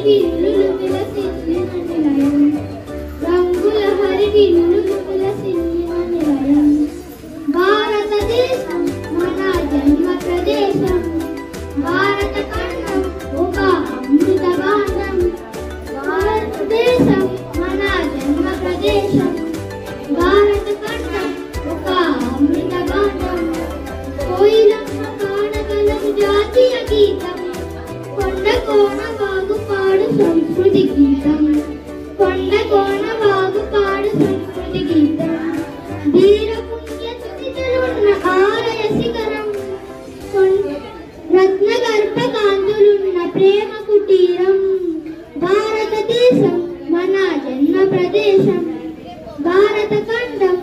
హరివిల్లులు విలసిల్లిన నిలయం, రంగుల హరివిల్లులు విలసిల్లిన నిలయం. భారతదేశం మన జన్మ ప్రదేశం, భారత ఖండం ఒక అమృత భాండం. భారతదేశం మన జన్మ ప్రదేశం, భారత ఖండం ఒక అమృత భాండం. కోయిలమ్మ పాడగలదు జాతీయ గీతం, కొండ కోన వాగు పాడు సంస్కృతి గీతం, కొండ కోన వాగు పాడు సంస్కృతి గీతం. ధీర పుణ్య స్థితులున్న ఆలయ శిఖరం, రత్న గర్భ కాంతులున్న ప్రేమ కుటీరం. భారతదేశం మన జన్మ ప్రదేశం, భారత ఖండం